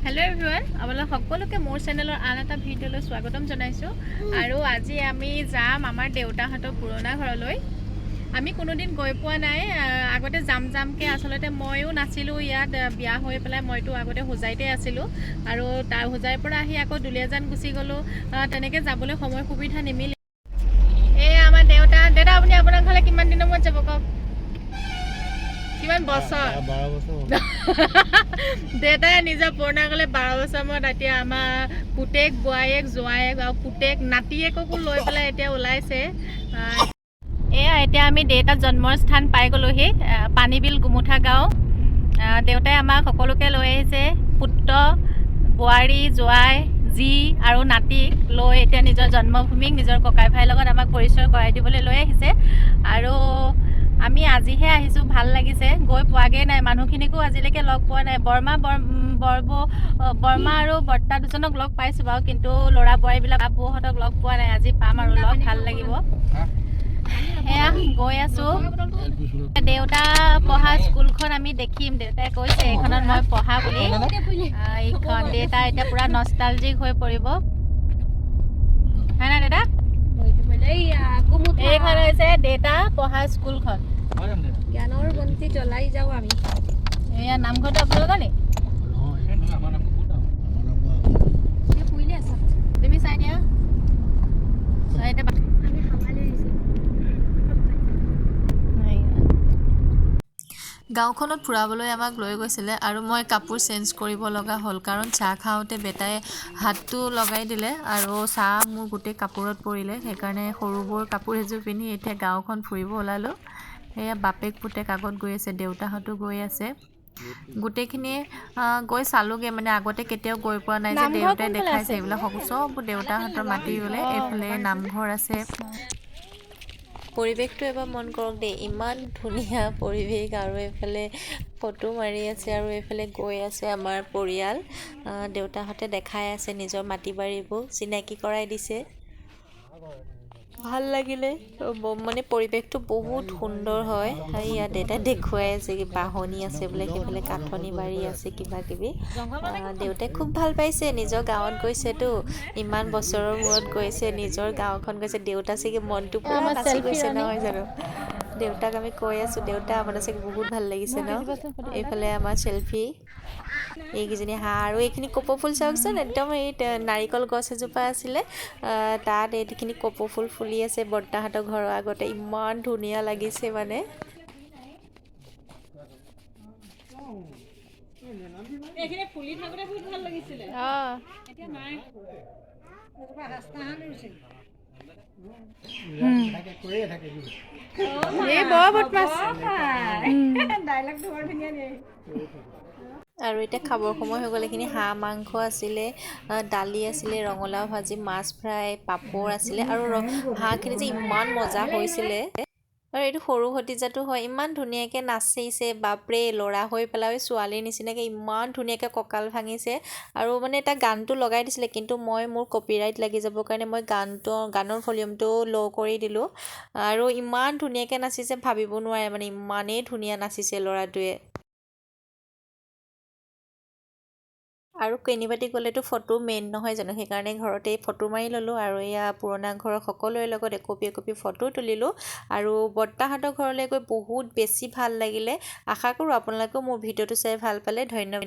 Hello' everyone, আপোনালোক সকলোকে মোৰ চেনেলৰ আন এটা ভিডিঅ'লৈ স্বাগতম জনাইছোঁ। আৰু আজি আমি যাম আমাৰ দেউতাহঁতৰ পুৰণা ঘৰলৈ। আমি কোনোদিন গৈ পোৱা নাই। আগতে যামকৈ আচলতে ময়ো নাছিলোঁ ইয়াত, বিয়া হৈ পেলাই মইতো আগতে হোজাইতে আছিলোঁ। আৰু তাৰ হোজাইৰ পৰা আহি আকৌ দুলীয়াজান গুচি গ'লোঁ। তেনেকৈ যাবলৈ সময় সুবিধা নিমিলে। এয়া আমাৰ দেউতা। আপুনি আপোনাৰ ঘৰলৈ কিমান দিনৰ মূৰত যাব কওক? কিমান বছৰ? 12 বছৰ। দেউতাই নিজৰ পুৰণা ঘৰলৈ 12 বছৰ মূৰত এতিয়া আমাৰ পুতেক, বোৱাৰীয়েক, জোৱায়েক আৰু পুতেক নাতিয়েককো লৈ পেলাই এতিয়া ওলাইছে। এয়া এতিয়া আমি দেউতাৰ জন্মৰ স্থান পাই গ'লোহি, পানীবিল গুমুঠা গাঁও। দেউতাই আমাক সকলোকে লৈ আহিছে, পুত্ৰ, বোৱাৰী, জোৱাই, জী আৰু নাতিক লৈ এতিয়া নিজৰ জন্মভূমিক নিজৰ ককাই ভাইৰ লগত আমাক পৰিচয় কৰাই দিবলৈ লৈ আহিছে। আৰু আমি আজিহে আহিছোঁ, ভাল লাগিছে। গৈ পোৱাগৈ নাই, মানুহখিনিকো আজিলৈকে লগ পোৱা নাই। বৰমা আৰু বৰ্তা দুজনক লগ পাইছোঁ বাৰু, কিন্তু ল'ৰা বোৱাৰীবিলাক বৌহঁতক লগ পোৱা নাই। আজি পাম আৰু লগ, ভাল লাগিব। এয়া গৈ আছোঁ। দেউতা পঢ়া স্কুলখন আমি দেখিম। দেউতাই কৈছে এইখনত মই পঢ়া বুলি। এইখন দেউতা এতিয়া পূৰা নষ্টালজিক হৈ পৰিব, হয় নাই দেউতা? এইখন হৈছে দেউতা পঢ়া স্কুলখন। জ্ঞানৰ বন্তি জ্বলাই যাওঁ আমি। এয়া নামঘৰটো আপোনালোকৰ নি? তুমি চাই দিয়া। গাঁওখনত ফুৰাবলৈ আমাক লৈ গৈছিলে আৰু মই কাপোৰ চেঞ্জ কৰিব লগা হ'ল, কাৰণ চাহ খাওঁতে বেটাই হাতটো লগাই দিলে আৰু চাহ মোৰ গোটেই কাপোৰত পৰিলে। সেইকাৰণে সৰুবোৰ কাপোৰ এযোৰ পিন্ধি এতিয়া গাঁওখন ফুৰিব ওলালোঁ। সেয়া বাপেক পুতেক আগত গৈ আছে, দেউতাহঁতো গৈ আছে। গোটেইখিনিয়ে গৈ চালোঁগৈ, মানে আগতে কেতিয়াও গৈ পোৱা নাই যে, দেউতাই দেখাইছে এইবিলাক চব দেউতাহঁতৰ মাটি বোলে। এইফালে নামঘৰ আছে। পৰিৱেশটো এবাৰ মন কৰক দেই, ইমান ধুনীয়া পৰিৱেশ। আৰু এইফালে ফটো মাৰি আছে আৰু এইফালে গৈ আছে আমাৰ পৰিয়াল। দেউতাহঁতে দেখাই আছে নিজৰ মাটি বাৰীবোৰ, চিনাকি কৰাই দিছে। ভাল লাগিলে, মানে পৰিৱেশটো বহুত সুন্দৰ হয়। ইয়াত দেউতাই দেখুৱাই আছে কি বাহনি আছে বোলে, সেইফালে কাঠনি বাৰী আছে, কিবা কিবি। দেউতাই খুব ভাল পাইছে, নিজৰ গাঁৱত গৈছেতো, ইমান বছৰৰ মূৰত গৈছে, নিজৰ গাঁওখন গৈছে। দেউতা চাগে মনটো পূৰা নাচি গৈছে, নহয় জানো? দেউতাক আমি কৈ আছোঁ, দেউতা আপোনাৰ চাগে বহুত ভাল লাগিছে ন? এইফালে আমাৰ চেল্ফি, এইকেইজনী হাঁহ। আৰু এইখিনি কপৌ ফুল চাওকচোন, একদম এই নাৰিকল গছ এজোপা আছিলে, তাত এইখিনি কপৌ ফুল ফুলি আছে বৰ্তাহঁতৰ ঘৰৰ আগতে। ইমান ধুনীয়া লাগিছে মানে। এইখিনি ফুলি থাকোতে বহুত ভাল লাগিছিলে। এতিয়া নাই। আৰু এতিয়া খাবৰ সময় হৈ গ'ল। এইখিনি হাঁহ মাংস আছিলে, দালি আছিলে, ৰঙালাও ভাজি, মাছ ফ্ৰাই, পাপৰ আছিলে। আৰু হাঁহখিনি যে ইমান মজা হৈছিলে। আৰু এইটো সৰু ভতিজাটো হয়, ইমান ধুনীয়াকৈ নাচিছে, বাপৰে। ল'ৰা হৈ পেলাই ছোৱালীৰ নিচিনাকৈ ইমান ধুনীয়াকৈ কঁকাল ভাঙিছে। আৰু মানে এটা গানটো লগাই দিছিলে, কিন্তু মোৰ কপিৰাইট লাগি যাবৰ কাৰণে মই গানৰ ভলিউমটো ল' কৰি দিলোঁ। আৰু ইমান ধুনীয়াকৈ নাচিছে, ভাবিব নোৱাৰে মানে, ইমানেই ধুনীয়া নাচিছে ল'ৰাটোৱে। আৰু কেনিবাতি গ'লেতো ফটো মেইন নহয় জানো, সেইকাৰণে ঘৰতেই ফটো মাৰি ল'লোঁ। আৰু এয়া পুৰণা ঘৰৰ সকলোৰে লগত একপি একপি ফটো তুলিলোঁ। আৰু বৰ্তাহঁতৰ ঘৰলৈ গৈ বহুত বেছি ভাল লাগিলে। আশা কৰোঁ আপোনালোকেও মোৰ ভিডিঅ'টো চাই ভাল পালে। ধন্যবাদ।